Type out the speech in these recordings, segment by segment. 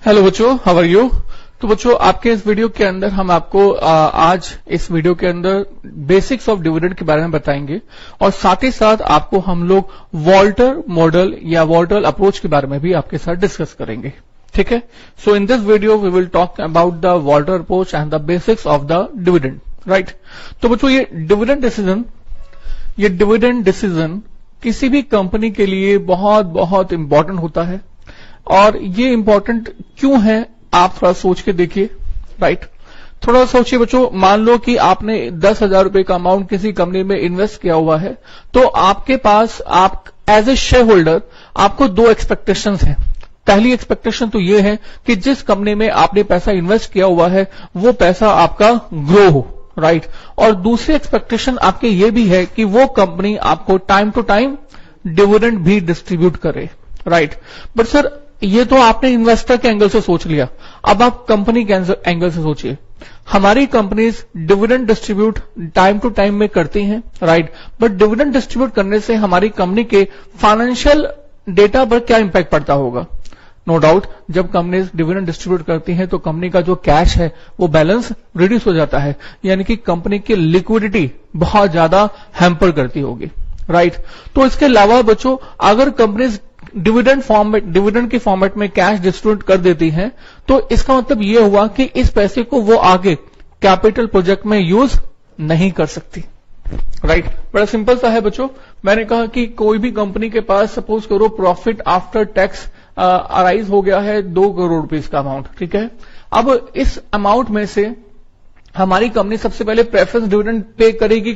Hello बच्चों, how are you. तो बच्चों, आपके इस वीडियो के अंदर हम आपको आज इस वीडियो के अंदर बेसिक्स ऑफ डिविडेंड के बारे में बताएंगे और साथ ही साथ आपको हम लोग वॉल्टर मॉडल या वॉल्टर अप्रोच के बारे में भी आपके साथ डिस्कस करेंगे। ठीक है। So in this video we will talk about the Walter approach and the basics of the dividend. Right. तो बच्चों, ये डिविडेंड डिसीजन किसी भी कंपनी के लिए बहुत बहुत इंपॉर्टेंट होता है। और ये इंपॉर्टेंट क्यों है आप थोड़ा सोच के देखिए। राइट। थोड़ा सोचिए बच्चों, मान लो कि आपने 10,000 रुपए का अमाउंट किसी कंपनी में इन्वेस्ट किया हुआ है, तो आपके पास आप एज ए शेयर होल्डर आपको दो एक्सपेक्टेशंस हैं। पहली एक्सपेक्टेशन तो ये है कि जिस कंपनी में आपने पैसा इन्वेस्ट किया हुआ है वो पैसा आपका ग्रो हो। राइट। और दूसरी एक्सपेक्टेशन आपके ये भी है कि वो कंपनी आपको टाइम टू टाइम डिविडेंड भी डिस्ट्रीब्यूट करे। राइट। बट सर, ये तो आपने इन्वेस्टर के एंगल से सोच लिया, अब आप कंपनी के एंगल से सोचिए। हमारी companies dividend distribute time to time में करती हैं। राइट। बट डिविडेंड डिस्ट्रीब्यूट करने से हमारी कंपनी के फाइनेंशियल डेटा पर क्या इंपैक्ट पड़ता होगा। नो डाउट, जब कंपनीज डिविडेंड डिस्ट्रीब्यूट करती हैं तो कंपनी का जो कैश है वो बैलेंस रिड्यूस हो जाता है, यानी कि कंपनी की लिक्विडिटी बहुत ज्यादा हैम्पर करती होगी। राइट। तो इसके अलावा बच्चों, अगर कंपनीज डिविडेंड के फॉर्मेट में कैश डिस्ट्रीब्यूट कर देती हैं तो इसका मतलब यह हुआ कि इस पैसे को वो आगे कैपिटल प्रोजेक्ट में यूज नहीं कर सकती। राइट। बड़ा सिंपल सा है बच्चों। मैंने कहा कि कोई भी कंपनी के पास सपोज करो प्रॉफिट आफ्टर टैक्स अराइज हो गया है 2 करोड़ रुपीस का अमाउंट। ठीक है। अब इस अमाउंट में से हमारी कंपनी सबसे पहले प्रेफरेंस डिविडेंड पे करेगी।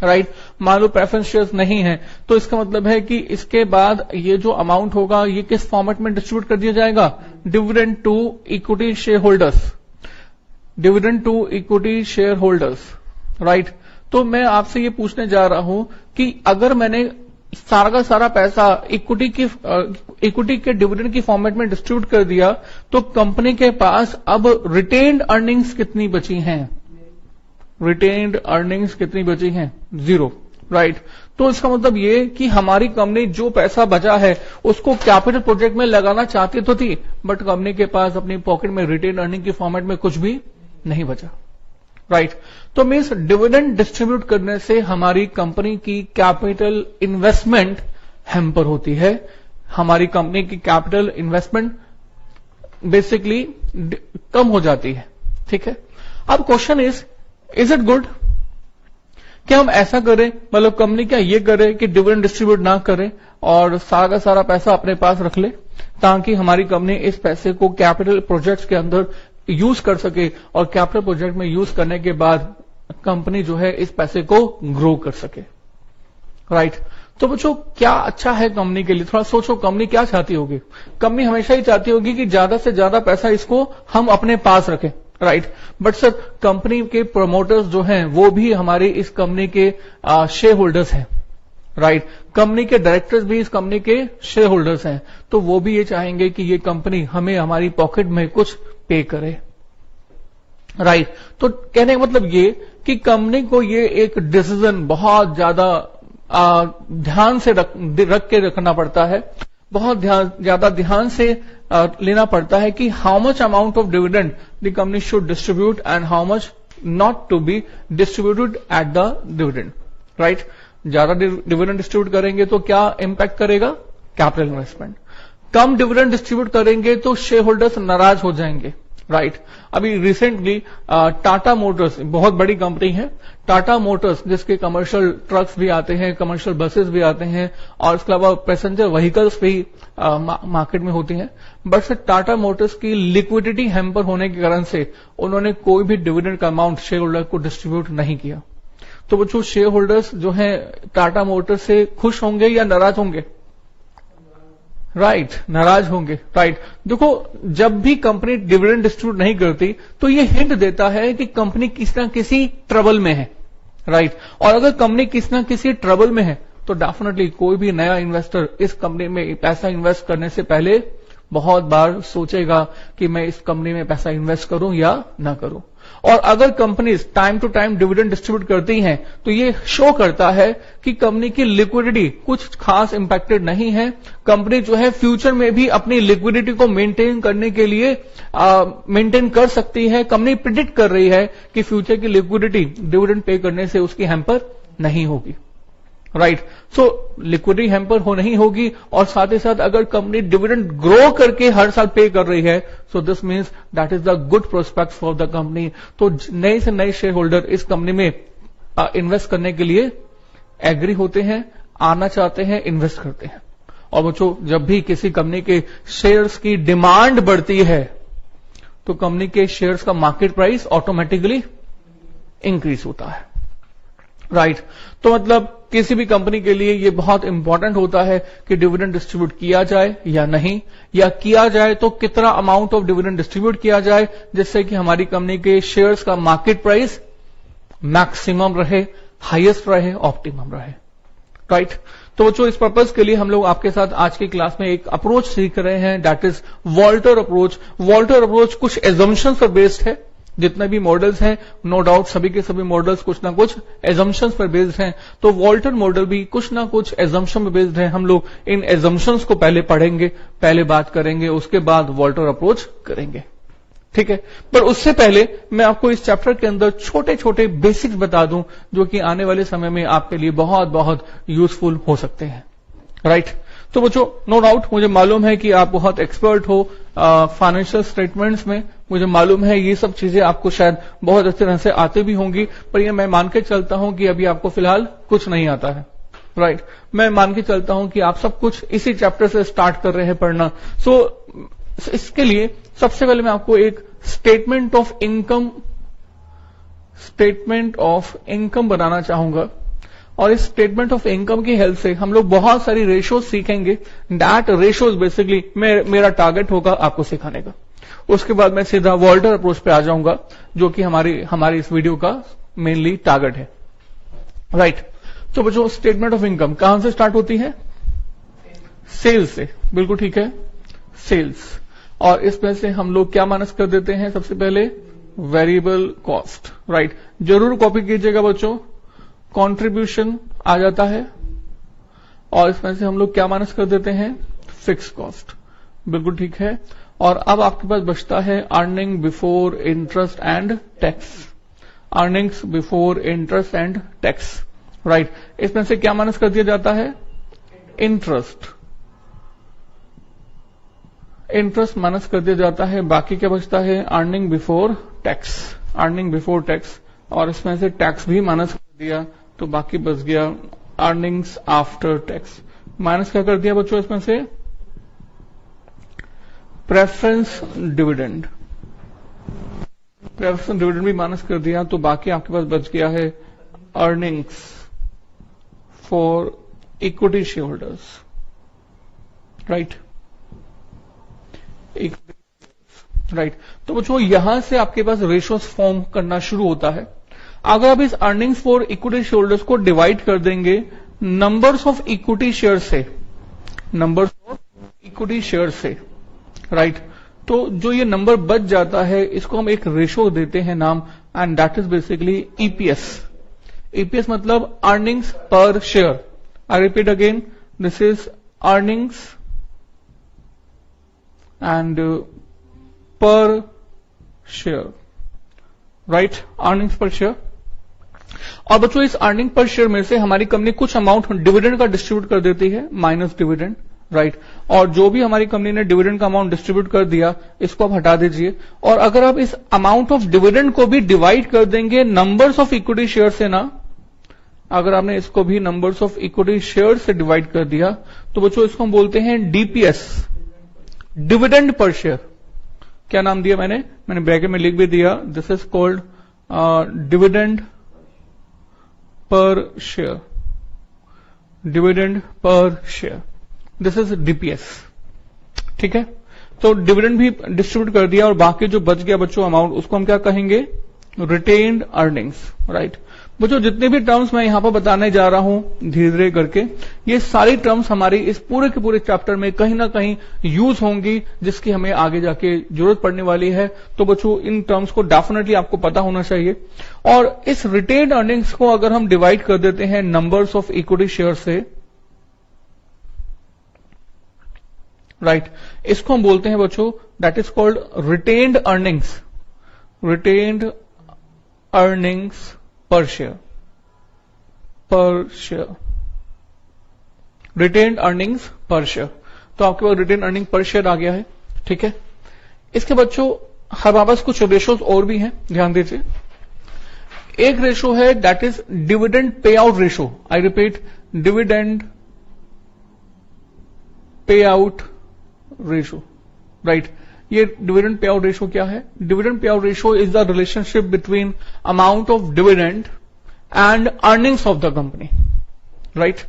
राइट। मान लो प्रेफरेंस शेयर्स नहीं है तो इसका मतलब है कि इसके बाद ये जो अमाउंट होगा ये किस फॉर्मेट में डिस्ट्रीब्यूट कर दिया जाएगा, dividend to equity share holders. Right. तो मैं आपसे ये पूछने जा रहा हूं कि अगर मैंने सारा का सारा पैसा इक्विटी के डिविडेंड की फॉर्मेट में डिस्ट्रीब्यूट कर दिया तो कंपनी के पास अब रिटेन्ड अर्निंग्स कितनी बची हैं? जीरो। राइट। तो इसका मतलब ये कि हमारी कंपनी जो पैसा बचा है उसको कैपिटल प्रोजेक्ट में लगाना चाहती तो थी, बट कंपनी के पास अपनी पॉकेट में रिटेन्ड अर्निंग की फॉर्मेट में कुछ भी नहीं बचा। राइट। तो मीन्स डिविडेंड डिस्ट्रीब्यूट करने से हमारी कंपनी की कैपिटल इन्वेस्टमेंट हैम्पर होती है। हमारी कंपनी की कैपिटल इन्वेस्टमेंट बेसिकली कम हो जाती है। ठीक है। अब क्वेश्चन इज इट गुड? क्या हम ऐसा करें, मतलब कंपनी क्या ये करे कि डिविडेंड डिस्ट्रीब्यूट ना करे और सारा का सारा पैसा अपने पास रख ले ताकि हमारी कंपनी इस पैसे को कैपिटल प्रोजेक्ट्स के अंदर यूज कर सके और कैपिटल प्रोजेक्ट में यूज करने के बाद कंपनी जो है इस पैसे को ग्रो कर सके। राइट। तो बच्चों, क्या अच्छा है कंपनी के लिए? थोड़ा सोचो, कंपनी क्या चाहती होगी? कंपनी हमेशा ही चाहती होगी कि ज्यादा से ज्यादा पैसा इसको हम अपने पास रखें। राइट। बट सर, कंपनी के प्रमोटर्स जो हैं वो भी हमारी इस कंपनी के शेयर होल्डर्स हैं। राइट। कंपनी के डायरेक्टर्स भी इस कंपनी के शेयर होल्डर्स हैं, तो वो भी ये चाहेंगे कि ये कंपनी हमें हमारी पॉकेट में कुछ पे करे। राइट। तो कहने का मतलब ये कि कंपनी को ये एक डिसीजन बहुत ज्यादा ध्यान से रख के रखना पड़ता है, बहुत ज्यादा ध्यान से लेना पड़ता है कि how much amount of dividend the company should distribute and how much not to be distributed at the dividend. Right. ज्यादा डिविडेंड डिस्ट्रीब्यूट करेंगे तो क्या इंपैक्ट करेगा? Capital investment. कम डिविडेंड डिस्ट्रीब्यूट करेंगे तो शेयर होल्डर्स नाराज हो जाएंगे। राइट। अभी रिसेंटली टाटा मोटर्स, बहुत बड़ी कंपनी है टाटा मोटर्स, जिसके कमर्शियल ट्रक्स भी आते हैं, कमर्शियल बसेस भी आते हैं और इसके अलावा पैसेंजर व्हीकल्स भी मार्केट में होती हैं। बट सर, टाटा मोटर्स की लिक्विडिटी हैम्पर होने के कारण से उन्होंने कोई भी डिविडेंड का अमाउंट शेयर होल्डर को डिस्ट्रीब्यूट नहीं किया। तो बच्चों, शेयर होल्डर्स जो हैं टाटा मोटर्स से खुश होंगे या नाराज होंगे? राइट। नाराज होंगे। राइट। देखो, जब भी कंपनी डिविडेंड डिस्ट्रीब्यूट नहीं करती तो ये हिंट देता है कि कंपनी किसी न किसी ट्रबल में है। राइट। और अगर कंपनी किसी न किसी ट्रबल में है तो डेफिनेटली कोई भी नया इन्वेस्टर इस कंपनी में पैसा इन्वेस्ट करने से पहले बहुत बार सोचेगा कि मैं इस कंपनी में पैसा इन्वेस्ट करूं या ना करूं। और अगर companies time to time dividend distribute करती हैं तो ये शो करता है कि कंपनी की लिक्विडिटी कुछ खास इंपैक्टेड नहीं है। कंपनी जो है फ्यूचर में भी अपनी लिक्विडिटी को मेंटेन करने के लिए मेंटेन कर सकती है। कंपनी प्रिडिक्ट कर रही है कि फ्यूचर की लिक्विडिटी डिविडेंड पे करने से उसकी हैम्पर नहीं होगी, राइट। सो लिक्विडिटी हैम्पर हो नहीं होगी, और साथ ही साथ अगर कंपनी डिविडेंड ग्रो करके हर साल पे कर रही है, so this means that is the good prospect for the company. तो नए से नए शेयर होल्डर इस कंपनी में इन्वेस्ट करने के लिए एग्री होते हैं, आना चाहते हैं, इन्वेस्ट करते हैं। और बच्चों, जब भी किसी कंपनी के शेयर्स की डिमांड बढ़ती है तो कंपनी के शेयर्स का मार्केट प्राइस ऑटोमेटिकली इंक्रीज होता है, राइट। तो मतलब किसी भी कंपनी के लिए ये बहुत इंपॉर्टेंट होता है कि डिविडेंड डिस्ट्रीब्यूट किया जाए या नहीं, या किया जाए तो कितना अमाउंट ऑफ डिविडेंड डिस्ट्रीब्यूट किया जाए, जिससे कि हमारी कंपनी के शेयर्स का मार्केट प्राइस मैक्सिमम रहे, हाईएस्ट रहे, ऑप्टिमम रहे, राइट। तो बच्चों, इस पर्पज के लिए हम लोग आपके साथ आज की क्लास में एक अप्रोच सीख रहे हैं, that is Walter approach. Walter approach कुछ एजम्पशंस पर बेस्ड है। जितने भी मॉडल्स हैं, नो डाउट सभी के सभी मॉडल्स कुछ ना कुछ एजम्पशंस पर बेस्ड हैं, तो वॉल्टर मॉडल भी कुछ ना कुछ एजम्पशन पर बेस्ड है। हम लोग इन एजम्पशंस को पहले पढ़ेंगे, पहले बात करेंगे, उसके बाद वॉल्टर अप्रोच करेंगे, ठीक है। पर उससे पहले मैं आपको इस चैप्टर के अंदर छोटे छोटे बेसिक्स बता दूं, जो कि आने वाले समय में आपके लिए बहुत बहुत यूजफुल हो सकते हैं, राइट। तो बच्चों, नो डाउट मुझे मालूम है कि आप बहुत एक्सपर्ट हो फाइनेंशियल स्टेटमेंट्स में। मुझे मालूम है ये सब चीजें आपको शायद बहुत अच्छी तरह से आती भी होंगी, पर ये मैं मान के चलता हूं कि अभी आपको फिलहाल कुछ नहीं आता है, राइट। मैं मान के चलता हूं कि आप सब कुछ इसी चैप्टर से स्टार्ट कर रहे हैं पढ़ना। सो इसके लिए सबसे पहले मैं आपको एक स्टेटमेंट ऑफ इनकम बनाना चाहूंगा, और इस स्टेटमेंट ऑफ इनकम की हेल्प से हम लोग बहुत सारी रेशोज सीखेंगे। दैट रेशोज बेसिकली मेरा टारगेट होगा आपको सिखाने का। उसके बाद मैं सीधा वॉल्टर अप्रोच पे आ जाऊंगा, जो कि हमारी इस वीडियो का मेनली टारगेट है, राइट। तो बच्चों, स्टेटमेंट ऑफ इनकम कहां से स्टार्ट होती है? सेल्स से, बिल्कुल ठीक है, सेल्स। और इसमें से हम लोग क्या माइनस कर देते हैं? सबसे पहले वेरिएबल कॉस्ट, राइट। जरूर कॉपी कीजिएगा बच्चों, कंट्रीब्यूशन आ जाता है, और इसमें से हम लोग क्या माइनस कर देते हैं? फिक्स कॉस्ट, बिल्कुल ठीक है। और अब आपके पास बचता है earning before interest and tax, earnings before interest and tax, right. इसमें से क्या माइनस कर दिया जाता है? इंटरेस्ट माइनस कर दिया जाता है। बाकी क्या बचता है? अर्निंग बिफोर टैक्स, और इसमें से टैक्स भी माइनस कर दिया, तो बाकी बच गया अर्निंग्स आफ्टर टैक्स। माइनस क्या कर दिया बच्चों इसमें से? प्रेफरेंस डिविडेंड भी माइनस कर दिया, तो बाकी आपके पास बच गया है earnings for equity share holders, right, right. तो बच्चों, यहां से आपके पास रेशोस फॉर्म करना शुरू होता है। अगर आप इस earnings for equity share holders को डिवाइड कर देंगे नंबर्स ऑफ इक्विटी शेयर से, राइट, तो जो ये नंबर बच जाता है, इसको हम एक रेशो देते हैं नाम, and that is basically EPS मतलब earnings per share. I repeat again, this is earnings and पर share, right, earnings per share. और बच्चों, इस अर्निंग पर शेयर में से हमारी कंपनी कुछ अमाउंट डिविडेंड का डिस्ट्रीब्यूट कर देती है, माइनस डिविडेंड, राइट। और जो भी हमारी कंपनी ने डिविडेंड का अमाउंट डिस्ट्रीब्यूट कर दिया, इसको आप हटा दीजिए। और अगर आप इस अमाउंट ऑफ डिविडेंड को भी डिवाइड कर देंगे नंबर्स ऑफ इक्विटी शेयर से ना, अगर आपने इसको भी नंबर्स ऑफ इक्विटी शेयर से डिवाइड कर दिया, तो बच्चों इसको हम बोलते हैं डीपीएस, डिविडेंड पर शेयर। क्या नाम दिया मैंने ब्रैकेट में लिख भी दिया, this is called dividend per share, this is DPS, ठीक है। तो डिविडेंड भी डिस्ट्रीब्यूट कर दिया, और बाकी जो बच गया बच्चों अमाउंट, उसको हम क्या कहेंगे? Retained earnings, right. बच्चों जितने भी टर्म्स मैं यहां पर बताने जा रहा हूं धीरे धीरे करके, ये सारी टर्म्स हमारी इस पूरे के पूरे चैप्टर में कहीं ना कहीं यूज होंगी, जिसकी हमें आगे जाके जरूरत पड़ने वाली है। तो बच्चों इन टर्म्स को डेफिनेटली आपको पता होना चाहिए। और इस रिटेन्ड अर्निंग्स को अगर हम डिवाइड कर देते हैं नंबर्स ऑफ इक्विटी शेयर से, राइट, इसको हम बोलते हैं बच्चों that is called retained earnings, retained earnings per share, retained earnings per share. तो आपके पास रिटेन्ड अर्निंग पर शेयर आ गया है, ठीक है। इसके बच्चों हमारे पास कुछ रेशोज और भी हैं, ध्यान दीजिए। एक रेशो है that is dividend pay out ratio, I repeat dividend pay out ratio, right. ये डिविडेंड पे आउट रेशो क्या है? Dividend pay out ratio is the relationship between amount of dividend and earnings of the company, right.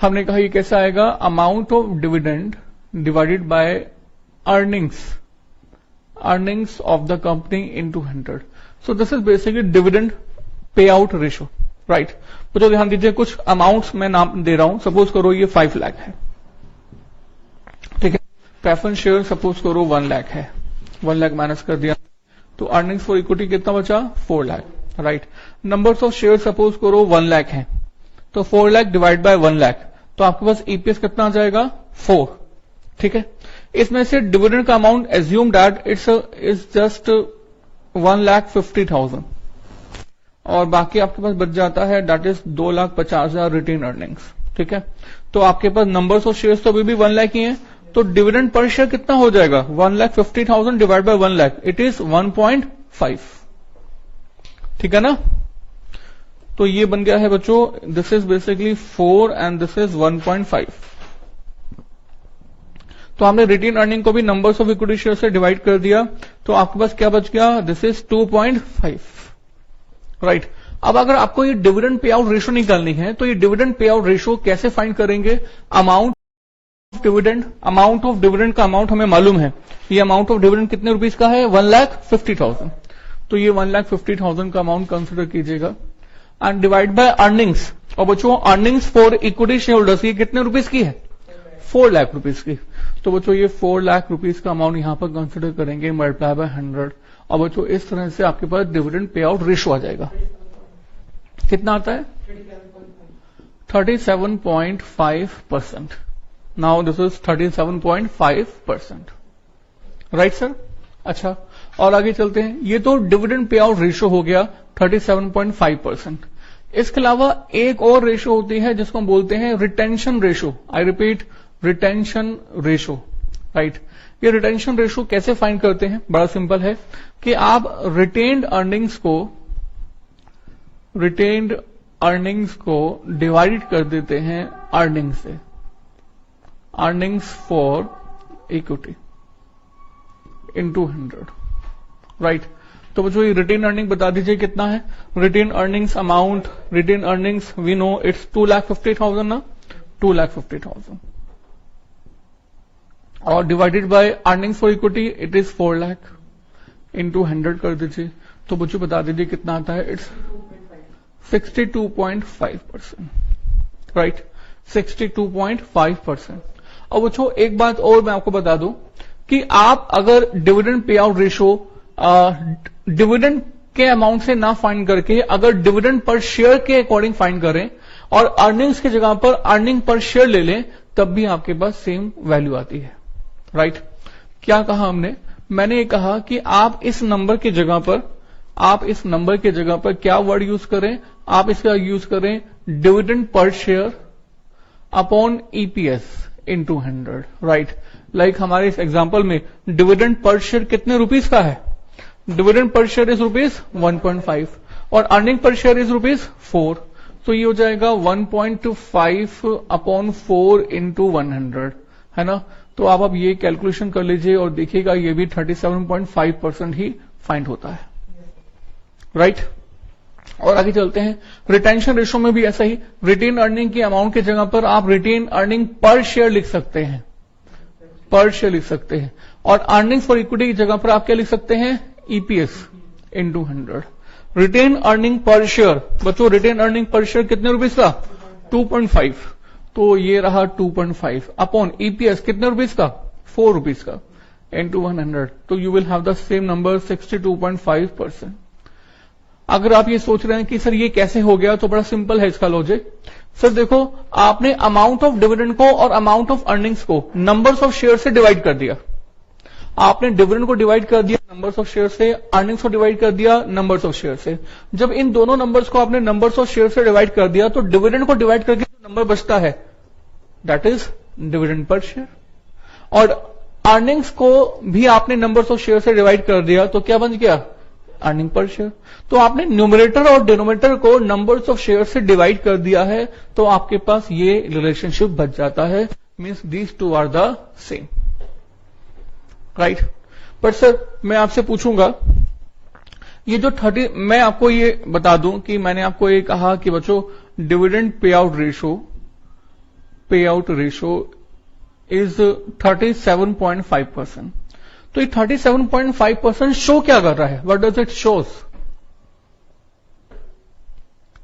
हमने कहा ये कैसा आएगा? Amount of dividend divided by earnings of the company into 100। So this is basically dividend pay out ratio, right. तो ध्यान दीजिए, कुछ amounts मैं नाम दे रहा हूं। सपोज करो ये 5 लाख है, ठीक है। प्रेफरेंस शेयर सपोज करो 1 लाख है, 1 लाख माइनस कर दिया तो अर्निंग्स फॉर इक्विटी कितना बचा? 4 lakh, right. Numbers of share suppose करो 1 लाख है, तो 4 लाख डिवाइड बाय 1 लाख, तो आपके पास ईपीएस कितना आ जाएगा? 4, ठीक है। इसमें से डिविडेंड का amount assume that it's is just 1,50,000 और बाकी आपके पास बच जाता है दैट इज 2,50,000 रिटेन अर्निंग्स, ठीक है। तो आपके पास नंबर्स ऑफ शेयर्स तो अभी भी 1 लाख ही है, तो डिविडेंड पर शेयर कितना हो जाएगा? 1,50,000 divide by 1 lakh, it is 1.5, ठीक है ना। तो ये बन गया है बच्चों, this is basically 4 and this is 1.5। तो हमने रिटेन अर्निंग को भी नंबर्स ऑफ इक्विटी शेयर से डिवाइड कर दिया, तो आपके पास क्या बच गया? This is 2.5, right. अब अगर आपको ये डिविडेंड पे आउट रेशो निकालनी है, तो ये डिविडेंड पे आउट रेशो कैसे फाइंड करेंगे? अमाउंट ऑफ डिविडेंड का अमाउंट हमें मालूम है। ये अमाउंट ऑफ डिविडेंड कितने रुपीस का है? 1,50,000। तो ये 1,50,000 का अमाउंट कंसिडर कीजिएगा एंड डिवाइड बाय अर्निंग्स। और बच्चों earnings for equity share holders ये कितने रुपीस की है? 4 लाख रुपीस की। तो बच्चों ये 4 लाख रुपीस का अमाउंट यहां पर कंसिडर करेंगे, मल्टीप्लाई बाय 100। और बच्चों इस तरह से आपके पास डिविडेंड पे आउट रेशो आ जाएगा। कितना आता है? 37.5%। Now this is 37.5%, right sir. अच्छा, और आगे चलते हैं। ये तो डिविडेंड पे आउट रेशो हो गया 37.5%। इसके अलावा एक और रेशो होती है जिसको हम बोलते हैं retention ratio. I repeat, retention ratio, right. ये रिटेंशन रेशो कैसे फाइंड करते हैं? बड़ा सिंपल है कि आप रिटेन्ड अर्निंग्स को डिवाइड कर देते हैं अर्निंग्स से, earnings for equity into 100, right. तो बच्चों ये रिटेन अर्निंग बता दीजिए कितना है? Retain earnings amount, retain earnings we know it's 2,50,000 ना, 2,50,000 और divided by earnings for equity it is 4 lakh into 100 कर दीजिए। तो बच्चों बता दीजिए कितना आता है? It's 62.5%, right, 62.5%। और बच्चों एक बात और मैं आपको बता दूं कि आप अगर dividend pay out ratio dividend के अमाउंट से ना फाइंड करके अगर डिविडेंड पर शेयर के अकॉर्डिंग फाइंड करें और अर्निंग्स की जगह पर अर्निंग पर शेयर ले लें, तब भी आपके पास सेम वैल्यू आती है, राइट। क्या कहा हमने? मैंने ये कहा कि आप इस नंबर की जगह पर क्या वर्ड यूज करें? आप इसका यूज करें dividend per share upon EPS into 100, right. Like हमारे इस एग्जांपल में डिविडेंड पर शेयर कितने रुपीस का है? Dividend per share is rupees 1.5 और earning per share is rupees 4। तो ये हो जाएगा 1.5 अपॉन 4 इंटू 100, है ना। तो आप अब ये कैलकुलेशन कर लीजिए और देखिएगा ये भी 37.5% ही फाइंड होता है, राइट। और आगे चलते हैं। रिटेंशन रेशो में भी ऐसा ही, रिटेन अर्निंग की अमाउंट की जगह पर आप रिटेन अर्निंग पर शेयर लिख सकते हैं, और अर्निंग्स फॉर इक्विटी की जगह पर आप क्या लिख सकते हैं? EPS into 100। Retain earning per share, बच्चों रिटेन अर्निंग पर शेयर कितने रुपीज का? 2.5, तो ये रहा 2.5 अपॉन ईपीएस कितने रुपीज का? 4 रुपीज का इंटू 100, तो you will have the same number 62.5%। अगर आप ये सोच रहे हैं कि सर ये कैसे हो गया, तो बड़ा सिंपल है इसका लॉजिक। सर देखो, आपने अमाउंट ऑफ डिविडेंड को और अमाउंट ऑफ अर्निंग्स को नंबर्स ऑफ शेयर से डिवाइड कर दिया। आपने डिविडेंड को डिवाइड कर दिया नंबर्स ऑफ शेयर से, अर्निंग्स को डिवाइड कर दिया नंबर्स ऑफ शेयर से। जब इन दोनों नंबर्स को आपने नंबर्स ऑफ शेयर से डिवाइड कर दिया, तो डिविडेंड को डिवाइड करके जो नंबर बचता है that is dividend per share, और अर्निंग्स को भी आपने नंबर्स ऑफ शेयर से डिवाइड कर दिया, तो क्या बन गया? Earning per share. तो आपने न्यूमरेटर और डिनोमिनेटर को नंबर्स ऑफ शेयर से डिवाइड कर दिया है, तो आपके पास ये रिलेशनशिप बच जाता है, means these two are the same, right. पर सर मैं आपसे पूछूंगा, ये जो 30, मैं आपको ये बता दूं कि मैंने आपको ये कहा कि बच्चों dividend pay out ratio is 37.5%। तो ये 37.5% शो क्या कर रहा है? What does it shows?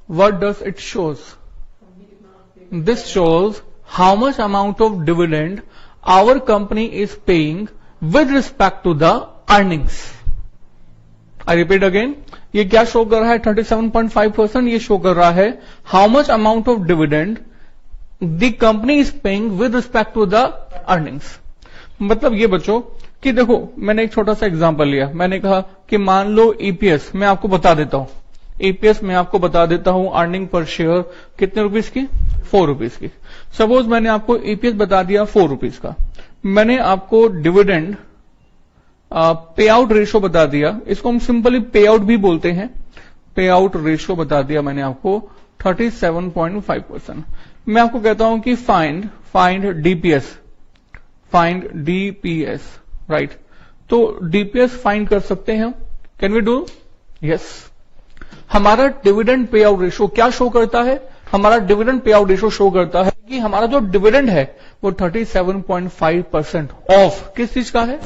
What does it shows? This shows how much amount of dividend our company is paying with respect to the earnings. I repeat again, ये क्या show कर रहा है? 37.5%। ये शो कर रहा है how much amount of dividend the company is paying with respect to the earnings। मतलब ये बच्चों कि देखो, मैंने एक छोटा सा एग्जांपल लिया। मैंने कहा कि मान लो ईपीएस, मैं आपको बता देता हूं, ईपीएस में आपको बता देता हूं अर्निंग पर शेयर कितने रुपीस की? 4 रुपीस की। सपोज मैंने आपको ईपीएस बता दिया 4 रुपीस का, मैंने आपको डिविडेंड पे आउट रेशो बता दिया, इसको हम सिंपली पे आउट भी बोलते हैं, पे आउट रेशो बता दिया मैंने आपको 37.5%। मैं आपको कहता हूं कि फाइंड डीपीएस, राइट। तो डीपीएस फाइंड कर सकते हैं, कैन वी डू? यस। हमारा डिविडेंड पे आउट रेशो क्या शो करता है? हमारा dividend pay out ratio show करता है कि हमारा जो डिविडेंड है वो 37.5% ऑफ किस चीज का है?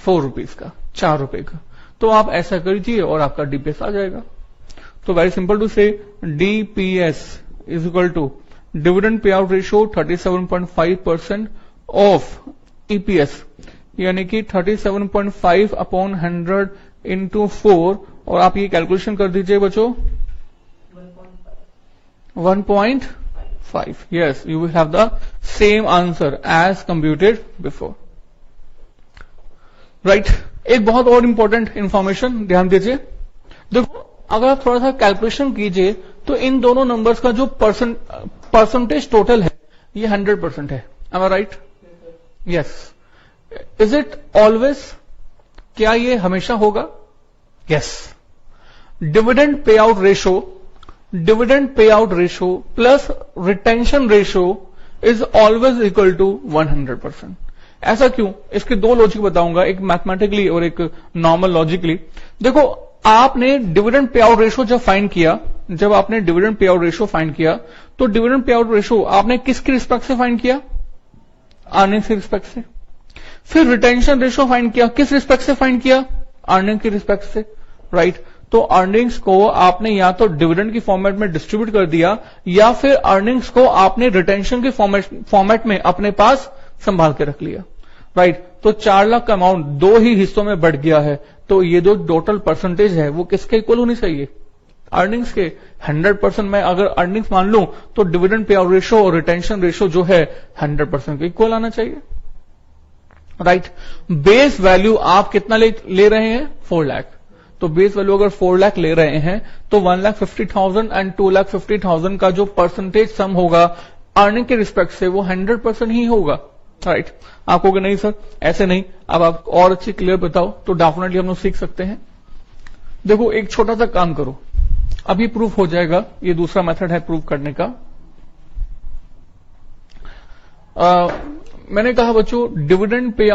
4 रुपीज का, 4 रुपए का। तो आप ऐसा करिए और आपका डीपीएस आ जाएगा। तो very simple to say, DPS is equal to dividend pay out ratio 37.5% of EPS, यानी कि 37.5 अपॉन 100 इंटू 4, और आप ये कैलकुलेशन कर दीजिए बच्चों 1.5। Yes, you will have the same answer as computed before, right. एक बहुत और इंपॉर्टेंट इंफॉर्मेशन ध्यान दीजिए। देखो, अगर आप थोड़ा सा कैलकुलेशन कीजिए तो इन दोनों नंबर्स का जो परसेंटेज टोटल है ये 100% है। Am I right? Yes. Is it always? क्या ये हमेशा होगा? Yes. Dividend pay out ratio plus retention ratio is always equal to 100%। ऐसा क्यों? इसके दो लॉजिक बताऊंगा, एक मैथमेटिकली और एक नॉर्मल लॉजिकली। देखो, आपने डिविडेंड पे आउट रेशो जब आपने dividend pay out ratio find किया, तो डिविडेंड पे आउट रेशो आपने किसके रिस्पेक्ट से फाइंड किया? अर्निंग्स के रिस्पेक्ट से। फिर रिटेंशन रेशो फाइंड किया, किस रिस्पेक्ट से फाइंड किया? अर्निंग के रिस्पेक्ट से, राइट। तो अर्निंग्स को आपने या तो डिविडेंड की फॉर्मेट में डिस्ट्रीब्यूट कर दिया, या फिर अर्निंग्स को आपने रिटेंशन के फॉर्मेट में अपने पास संभाल के रख लिया, राइट। तो 4 लाख का अमाउंट 2 ही हिस्सों में बढ़ गया है, तो ये जो टोटल परसेंटेज है वो किसके इक्वल होनी चाहिए? अर्निंग्स के। 100% में अगर अर्निंग्स मान लूं तो डिविडेंड पे आउट रेशो और रिटेंशन रेशो जो है 100% के इक्वल आना चाहिए, राइट। बेस वैल्यू आप कितना ले रहे हैं? 4 लाख। तो बेस वैल्यू अगर 4 लाख ले रहे हैं तो 1,50,000 एंड 2,50,000 का जो परसेंटेज सम होगा अर्निंग के रिस्पेक्ट से वो 100% ही होगा, राइट। आप कहोगे नहीं सर ऐसे नहीं, अब आप और अच्छी क्लियर बताओ, तो डेफिनेटली हम लोग सीख सकते हैं। देखो, एक छोटा सा काम करो, अभी प्रूफ हो जाएगा, ये दूसरा मेथड है प्रूफ करने का। मैंने कहा बच्चों dividend pay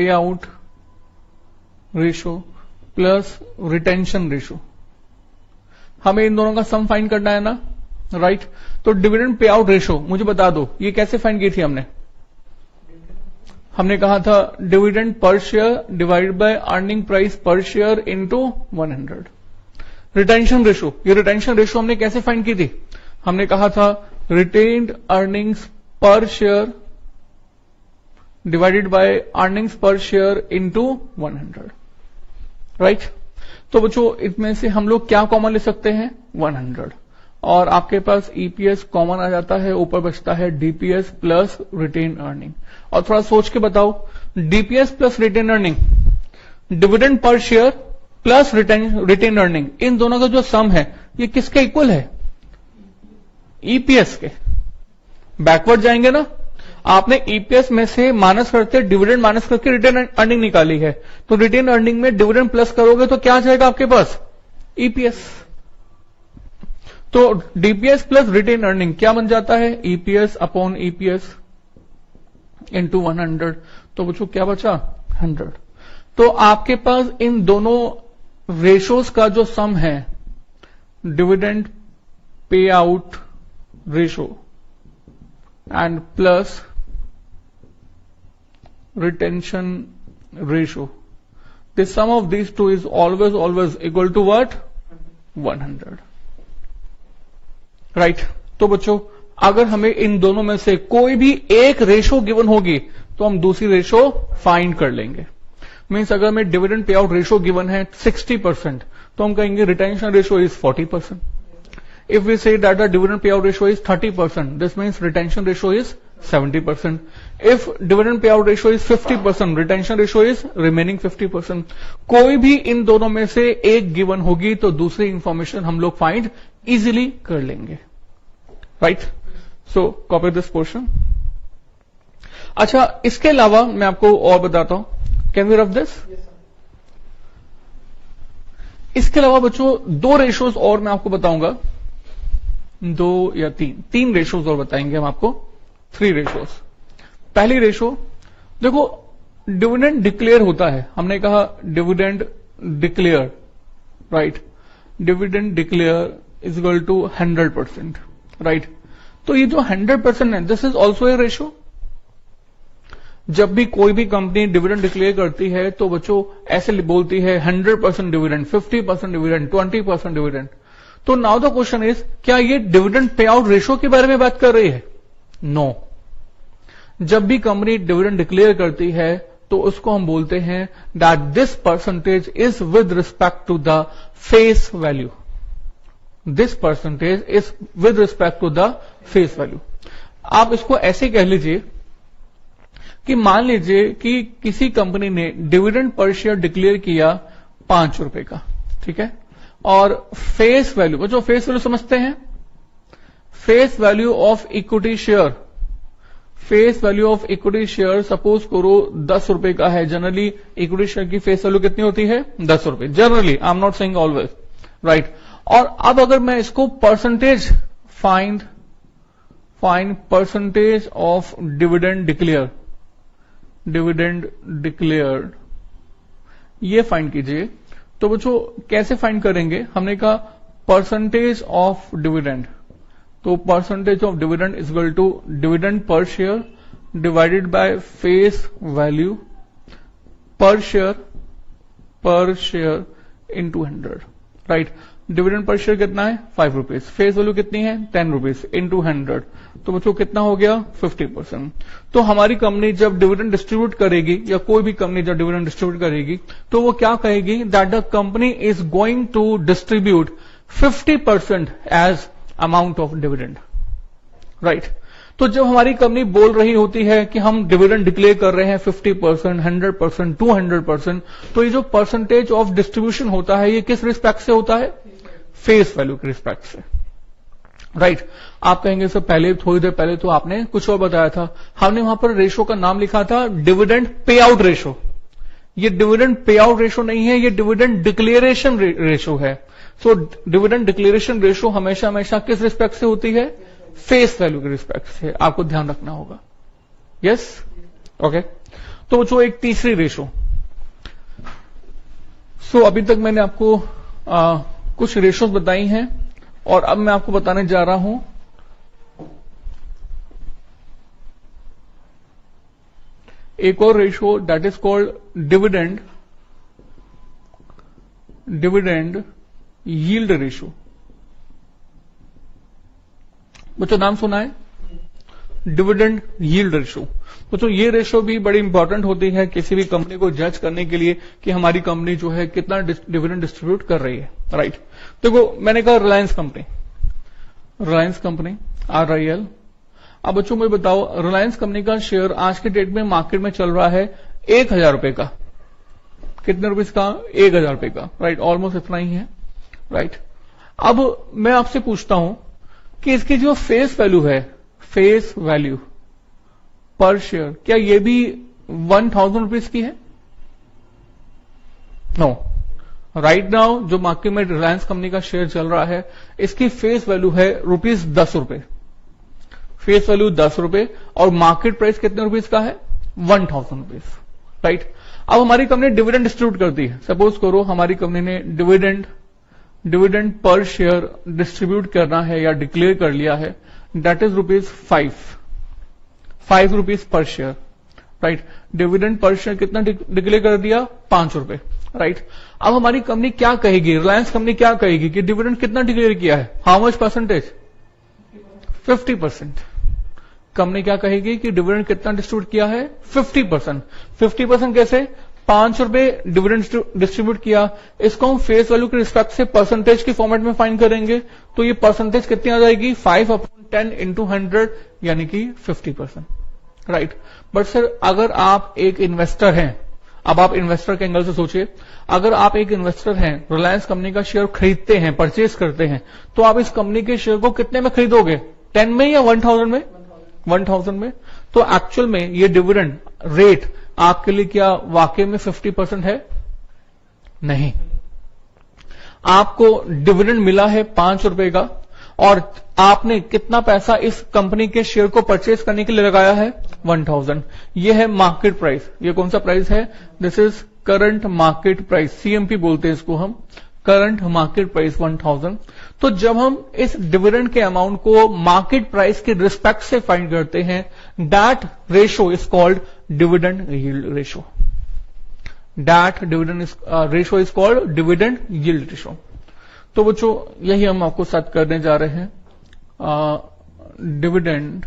out ratio plus retention ratio, हमें इन दोनों का सम फाइंड करना है ना, राइट। तो डिविडेंड पे आउट रेशो मुझे बता दो, ये कैसे फाइंड की थी हमने? हमने कहा था dividend per share divided by earning price per share into 100। Retention ratio, ये रिटेंशन रेशो हमने कैसे फाइंड की थी? हमने कहा था retained earnings per share divided by earnings per share into 100, right. तो बच्चों इसमें से हम लोग क्या कॉमन ले सकते हैं? 100, और आपके पास ईपीएस कॉमन आ जाता है, ऊपर बचता है डीपीएस प्लस रिटेन अर्निंग। और थोड़ा सोच के बताओ, DPS plus retain earning, dividend per share plus retain earning, इन दोनों का जो सम है ये किसके इक्वल है? ईपीएस के। बैकवर्ड जाएंगे ना, आपने ईपीएस में से माइनस करते डिविडेंड माइनस करके रिटेन अर्निंग निकाली है, तो रिटेन अर्निंग में डिविडेंड प्लस करोगे तो क्या आ जाएगा आपके पास? ईपीएस। तो डीपीएस प्लस रिटेन अर्निंग क्या बन जाता है? EPS upon EPS into 100। तो बच्चों क्या बचा? 100। तो आपके पास इन दोनों रेशोज का जो सम है, dividend pay out ratio and plus retention ratio, the sum of these two is always equal to what? 100, right। तो बच्चों अगर हमें इन दोनों में से कोई भी एक रेशो गिवन होगी तो हम दूसरी रेशो फाइंड कर लेंगे। मीन्स अगर हमें dividend pay out ratio given है 60%, तो हम कहेंगे retention ratio is 40%। If we say that the dividend pay out ratio is 30%, this means retention ratio is 70%. If dividend payout ratio is 50%, retention ratio is remaining 50%. कोई भी इन दोनों में से एक गिवन होगी तो दूसरी इंफॉर्मेशन हम लोग फाइंड इजीली कर लेंगे, right. So copy this portion. अच्छा, इसके अलावा मैं आपको और बताता हूं, कैन वी रफ दिस? इसके अलावा बच्चों दो रेशोज और मैं आपको बताऊंगा, दो या तीन रेशोज और बताएंगे हम आपको, 3 रेशोज। पहली रेशो देखो, डिविडेंड डिक्लेयर होता है, हमने कहा dividend declare, right. Dividend declare is equal to 100%, right. तो ये जो 100% है, this is also a ratio. जब भी कोई भी कंपनी डिविडेंड डिक्लेयर करती है तो बच्चों ऐसे बोलती है 100% डिविडेंड, 50% डिविडेंड, 20% डिविडेंड। तो नाउ द क्वेश्चन इज, क्या ये डिविडेंड पे आउट रेशो के बारे में बात कर रही है? नो। जब भी कंपनी डिविडेंड डिक्लेयर करती है तो उसको हम बोलते हैं that this percentage is with respect to the face value. This percentage is with respect to the face value. आप इसको ऐसे कह लीजिए कि मान लीजिए कि किसी कंपनी ने डिविडेंड पर शेयर डिक्लेयर किया 5 रुपए का, ठीक है, और फेस वैल्यू, बच्चों फेस वैल्यू समझते हैं, face value of equity share, face value of equity share suppose करो 10 रुपए का है। जनरली इक्विटी शेयर की फेस वैल्यू कितनी होती है? 10 रुपए, generally, I am not saying always, right. और अब अगर मैं इसको percentage find percentage of dividend declare, dividend declared, ये फाइंड कीजिए। तो बच्चों कैसे फाइंड करेंगे? हमने कहा परसेंटेज ऑफ डिविडेंड, तो percentage of dividend is equal to dividend per share divided by face value per share into 100, right. Dividend per share कितना है? 5 रुपीज। फेस वैल्यू कितनी है? 10 रुपीज इंटू 100। तो बच्चों कितना हो गया? 50%। तो हमारी कंपनी जब डिविडेंड डिस्ट्रीब्यूट करेगी, या कोई भी कंपनी जब डिविडेंड डिस्ट्रीब्यूट करेगी, तो वो क्या कहेगी? That the company is going to distribute 50% as amount of dividend, right. तो जब हमारी कंपनी बोल रही होती है कि हम डिविडेंड डिक्लेयर कर रहे हैं 50%, 100%, 200%, तो ये जो परसेंटेज ऑफ डिस्ट्रीब्यूशन होता है ये किस रिस्पेक्ट से होता है? फेस वैल्यू के रिस्पेक्ट से, राइट। आप कहेंगे सर पहले, थोड़ी देर पहले तो आपने कुछ और बताया था, हमने वहां पर रेशो का नाम लिखा था डिविडेंड पे आउट रेशो। ये डिविडेंड पे आउट रेशो नहीं है, ये डिविडेंड डिक्लेरेशन रेशो है। सो डिविडेंड डिक्लेरेशन रेशो हमेशा हमेशा किस रिस्पेक्ट से होती है? फेस वैल्यू के रिस्पेक्ट से, आपको ध्यान रखना होगा। Yes, okay. तो जो एक तीसरी रेशो, सो अभी तक मैंने आपको कुछ रेशोज बताई हैं, और अब मैं आपको बताने जा रहा हूं एक और ratio that is called dividend yield ratio. बच्चों नाम सुना है, डिविडेंड यील्ड रेशो। बच्चों ये रेशो भी बड़ी इंपॉर्टेंट होती है किसी भी कंपनी को जज करने के लिए कि हमारी कंपनी जो है कितना डिविडेंड डिस्ट्रीब्यूट कर रही है, राइट। देखो मैंने कहा रिलायंस कंपनी RIL। अब बच्चों मुझे बताओ, रिलायंस कंपनी का शेयर आज के डेट में मार्केट में चल रहा है 1000 रुपए का। कितने रुपीज का? 1000 रुपए का, राइट। ऑलमोस्ट इतना ही है, राइट। अब मैं आपसे पूछता हूं कि इसकी जो फेस वैल्यू पर शेयर, क्या ये भी 1000 रुपीज की है? नो। राइट नाउ जो मार्केट में रिलायंस कंपनी का शेयर चल रहा है, इसकी फेस वैल्यू है ₹10। फेस वैल्यू 10 रुपए और मार्केट प्राइस कितने रुपीज का है? 1000 रुपीज, राइट। अब हमारी कंपनी डिविडेंड डिस्ट्रीब्यूट करती है। सपोज करो हमारी कंपनी ने डिविडेंड पर शेयर डिस्ट्रीब्यूट करना है या डिक्लेयर कर लिया है, दैट इज ₹5 पर share, right. Dividend per share कितना डिक्लेयर कर दिया? 5 रुपए, राइट। अब हमारी कंपनी क्या कहेगी, रिलायंस कंपनी क्या कहेगी कि डिविडेंड कितना डिक्लेयर किया है? How much percentage? 50%। कंपनी क्या कहेगी कि डिविडेंड कितना डिस्ट्रीब्यूट किया है? 50%। 50% कैसे? 5 रुपए डिविडेंड डिस्ट्रीब्यूट किया। इसको हम फेस वैल्यू के रिस्पेक्ट से परसेंटेज के फॉर्मेट में फाइंड करेंगे, तो ये परसेंटेज कितनी आ जाएगी? 5/10 इंटू 100 यानी कि 50%, राइट। बट सर अगर आप एक इन्वेस्टर हैं, अब आप इन्वेस्टर के एंगल से सोचिए, अगर आप एक इन्वेस्टर हैं, रिलायंस कंपनी का शेयर खरीदते हैं, परचेज करते हैं, तो आप इस कंपनी के शेयर को कितने में खरीदोगे? 10 में या 1000 में? 1000 में। तो एक्चुअल में ये डिविडेंड रेट आपके लिए क्या वाकई में 50% है? नहीं। आपको डिविडेंड मिला है 5 रुपए का और आपने कितना पैसा इस कंपनी के शेयर को परचेज करने के लिए लगाया है? 1000। ये है मार्केट प्राइस। ये कौन सा प्राइस है? This is current market price, CMP बोलते हैं इसको हम, करंट मार्केट प्राइस 1000। तो जब हम इस डिविडेंड के अमाउंट को मार्केट प्राइस के रिस्पेक्ट से फाइंड करते हैं, that ratio is called dividend yield ratio. That dividend ratio is called dividend yield ratio. तो बच्चों यही हम आपको साथ करने जा रहे हैं, dividend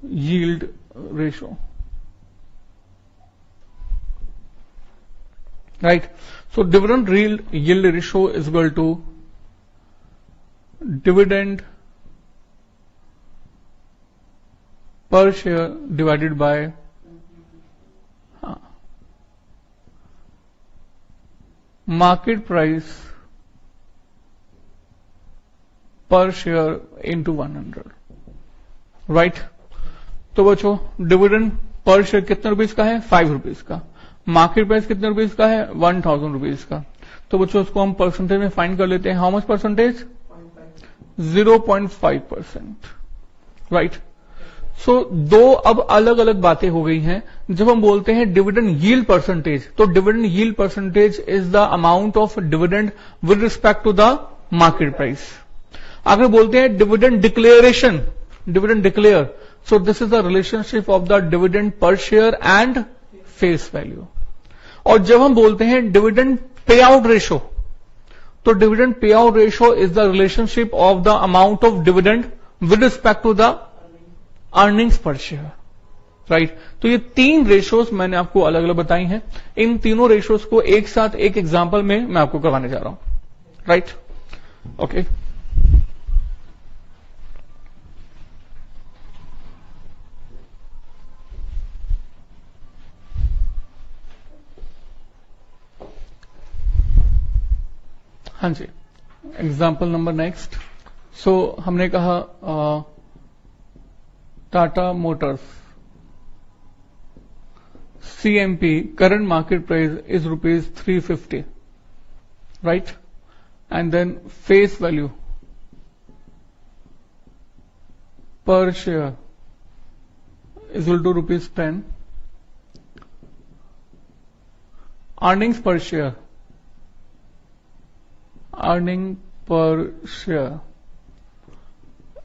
yield ratio, right. So dividend yield ratio is equal to dividend per share divided by market price per share into 100, right? तो बच्चों डिविडेंड पर शेयर कितने रुपीज का है? 5 रुपीज का। मार्केट प्राइस कितने रुपीज का है? 1000 रुपीज का। तो बच्चों उसको हम परसेंटेज में फाइंड कर लेते हैं। How much percentage? 0.5%, राइट। सो दो अब अलग अलग बातें हो गई हैं। जब हम बोलते हैं डिविडेंड यील्ड परसेंटेज, तो dividend yield percentage is the amount of dividend with respect to the market price. अगर बोलते हैं dividend declaration, dividend declare, so this is the relationship of the dividend per share and face value. और जब हम बोलते हैं dividend pay out ratio, तो dividend pay out ratio is the relationship of the amount of dividend with respect to the earnings per share, right. तो ये 3 ratios मैंने आपको अलग अलग बताई हैं। इन तीनों रेशोज को एक साथ एक एग्जांपल में मैं आपको करवाने जा रहा हूं, राइट। ओके, हाँ जी। Example number next. सो हमने कहा Tata motors CMP current market price is ₹350, right. And then face value per share is equal to ₹10। Earnings per share, earning per share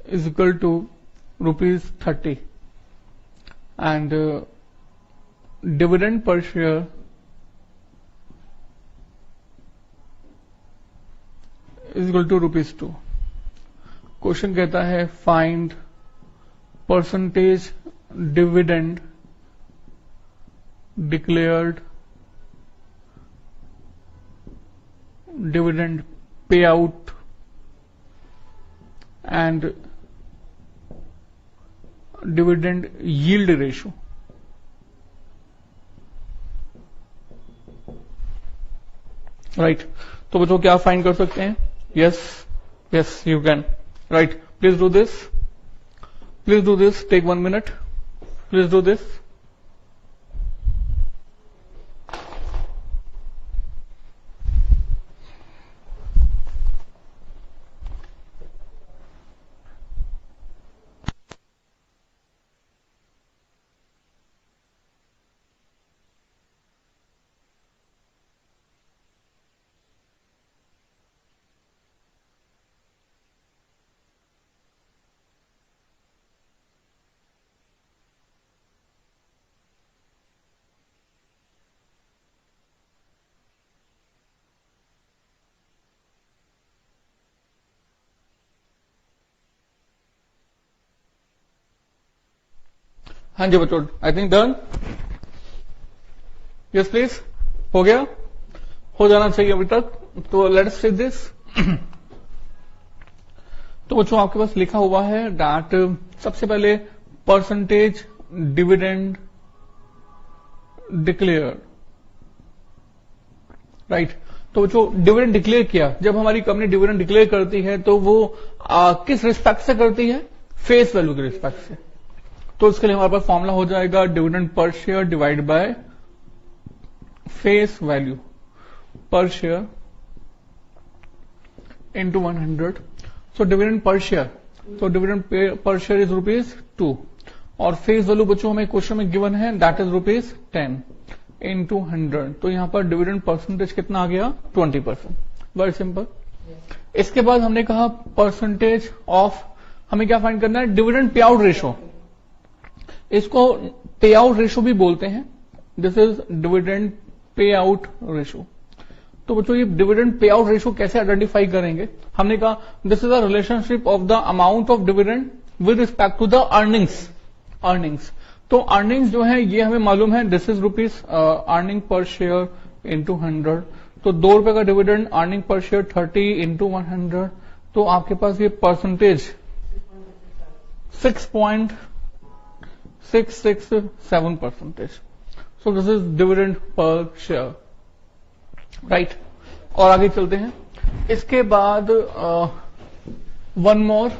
is equal to ₹30, and dividend per share is equal to ₹2। Question कहता है find percentage dividend declared dividend pay out and dividend yield ratio. Right, तो बच्चों क्या find कर सकते हैं? Yes you can. Right, please do this, take 1 minute, please do this. हाँ जी बच्चों, I think done. Yes please, हो गया, हो जाना चाहिए अभी तक। तो लेट्स सी दिस। तो बच्चों आपके पास लिखा हुआ है दैट सबसे पहले परसेंटेज डिविडेंड डिक्लेयर। राइट, तो बच्चों डिविडेंड डिक्लेयर किया, जब हमारी कंपनी डिविडेंड डिक्लेयर करती है तो वो किस रिस्पेक्ट से करती है? फेस वैल्यू के रिस्पेक्ट से। तो इसके लिए हमारे पास फॉर्मूला हो जाएगा dividend per share divide by face value per share into 100। So dividend per share, तो डिविडेंड पर शेयर इज ₹2 और फेस वैल्यू बच्चों हमें क्वेश्चन में गिवन है दैट इज ₹10 इंटू 100। तो यहां पर डिविडेंड परसेंटेज कितना आ गया? 20%। Very simple. इसके बाद हमने कहा परसेंटेज ऑफ, हमें क्या फाइंड करना है? Dividend pay out ratio. इसको पे आउट रेशो भी बोलते हैं। This is dividend pay out ratio. तो बच्चों ये डिविडेंड पे आउट रेशो कैसे आइडेंटिफाई करेंगे? हमने कहा this is a relationship of the amount of dividend with respect to the earnings. तो अर्निंग्स जो है ये हमें मालूम है, this is rupees earning per share into 100। तो ₹2 का डिविडेंड, अर्निंग पर शेयर 30 इंटू 100। तो आपके पास ये percentage 6.667%। So this is dividend per share. Right, और आगे चलते हैं। इसके बाद one more,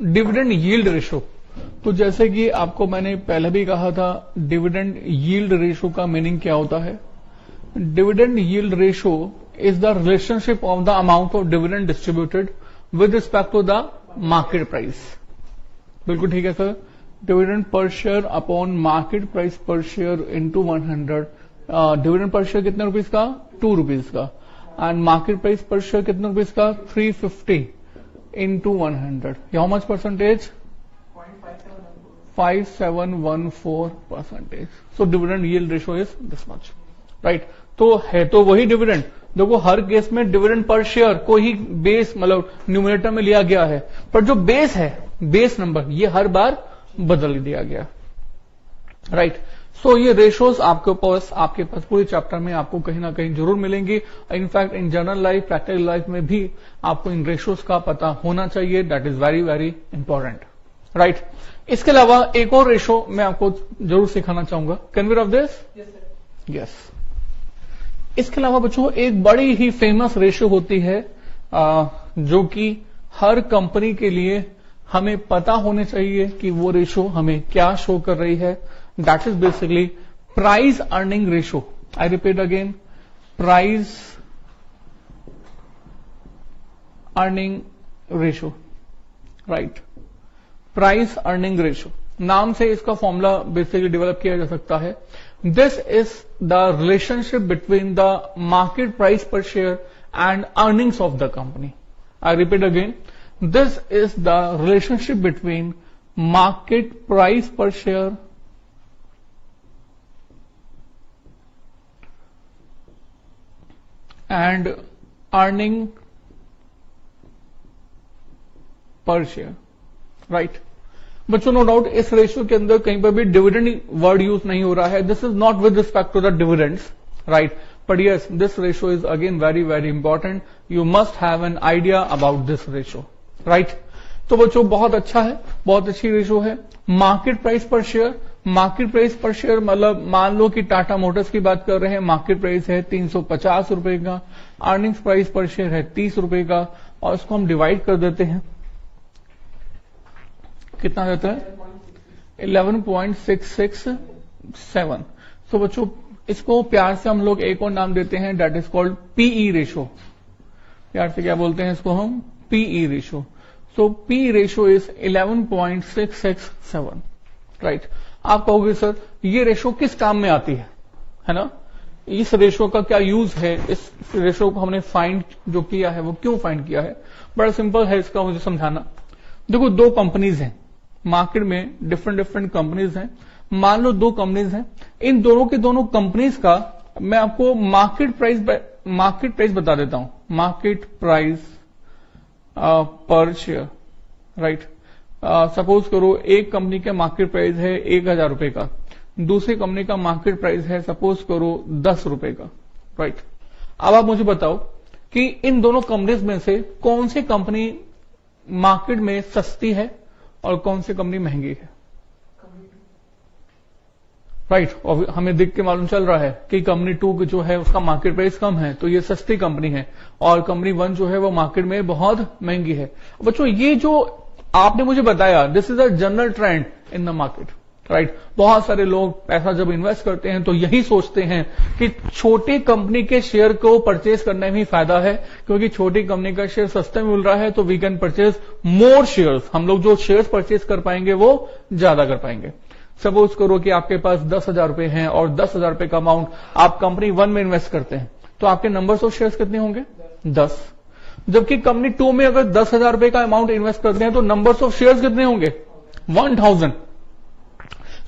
dividend yield ratio. तो जैसे कि आपको मैंने पहले भी कहा था, डिविडेंड यील्ड रेशो का मीनिंग क्या होता है? Dividend yield ratio is the relationship of the amount of dividend distributed with respect to the market price. बिल्कुल ठीक है sir. Dividend per share upon market price per share into 100। Dividend per share कितने rupees का? ₹2 का। And market price per share कितने rupees का? 350 into 100। How much percentage? 5714%। So dividend yield ratio is this much. Right, तो है तो वही dividend. देखो हर केस में डिविडेंड पर शेयर को ही बेस मतलब न्यूमरेटर में लिया गया है, पर जो बेस है, बेस नंबर, ये हर बार बदल दिया गया। राइट, सो ये रेशोज आपके पास पूरे चैप्टर में आपको कहीं ना कहीं जरूर मिलेंगी। In fact in general life, practical life में भी आपको इन रेशोज का पता होना चाहिए। That is very very important. Right, इसके अलावा एक और रेशो मैं आपको जरूर सिखाना चाहूंगा। Can we off this? Yes. इसके अलावा बच्चों एक बड़ी ही फेमस रेशो होती है जो कि हर कंपनी के लिए हमें पता होने चाहिए कि वो रेशो हमें क्या शो कर रही है। That is basically price earning ratio. I repeat again, price earning ratio. Right, price earning ratio नाम से इसका फॉर्मूला बेसिकली डेवलप किया जा सकता है। This is the relationship between the market price per share and earnings of the company. I repeat again, this is the relationship between market price per share and earning per share, right. बच्चों no doubt इस ratio के अंदर कहीं पर भी dividend word use नहीं हो रहा है। This is not with respect to the dividends, right, but yes this ratio is again very very important. You must have an idea about this ratio, right. तो बच्चों बहुत अच्छा है, बहुत अच्छी रेशियो है। Market price per share, market price per share मतलब मान लो कि टाटा मोटर्स की बात कर रहे हैं, मार्केट प्राइस है 350 रुपए का, अर्निंग्स प्राइस पर शेयर है 30 रुपए का, और इसको हम डिवाइड कर देते हैं, कितना देता है 11.667। तो बच्चों इसको प्यार से हम लोग एक और नाम देते हैं, that is called PE ratio. प्यार से क्या बोलते हैं इसको हम, PE ratio. So P ratio is 11.667, right. आप कहोगे सर ये रेशो किस काम में आती है ना, इस रेशो का क्या यूज है, इस रेशो को हमने फाइंड जो किया है वो क्यों फाइंड किया है। बड़ा सिंपल है इसका मुझे समझाना। देखो दो कंपनीज हैं मार्केट में, डिफरेंट कंपनीज हैं। मान लो दो कंपनीज हैं, इन दोनों के दोनों कंपनीज का मैं आपको मार्केट प्राइस बता देता हूं, market price per share, right. Suppose करो एक कंपनी का मार्केट प्राइस है 1000 रुपए का, दूसरी कंपनी का मार्केट प्राइस है सपोज करो 10 रुपए का, राइट। अब आप मुझे बताओ कि इन दोनों कंपनीज में से कौन सी कंपनी मार्केट में सस्ती है और कौन सी कंपनी महंगी है, राइट। और हमें देख के मालूम चल रहा है कि कंपनी 2 जो है उसका मार्केट प्राइस कम है, तो ये सस्ती कंपनी है, और कंपनी 1 जो है वो मार्केट में बहुत महंगी है। बच्चों ये जो आपने मुझे बताया, this is a general trend in the market, right. बहुत सारे लोग पैसा जब इन्वेस्ट करते हैं तो यही सोचते हैं कि छोटी कंपनी के शेयर को परचेज करने में ही फायदा है, क्योंकि छोटी कंपनी का शेयर सस्ते में मिल रहा है तो we can purchase more shares, हम लोग जो शेयर्स परचेज कर पाएंगे वो ज्यादा कर पाएंगे। सपोज करो कि आपके पास 10,000 रुपए हैं और 10,000 रुपए का अमाउंट आप कंपनी 1 में इन्वेस्ट करते हैं, तो आपके नंबर्स ऑफ शेयर्स कितने होंगे 10। जबकि कंपनी 2 में अगर 10,000 रुपए का अमाउंट इन्वेस्ट करते हैं तो नंबर्स ऑफ शेयर्स कितने होंगे 1000।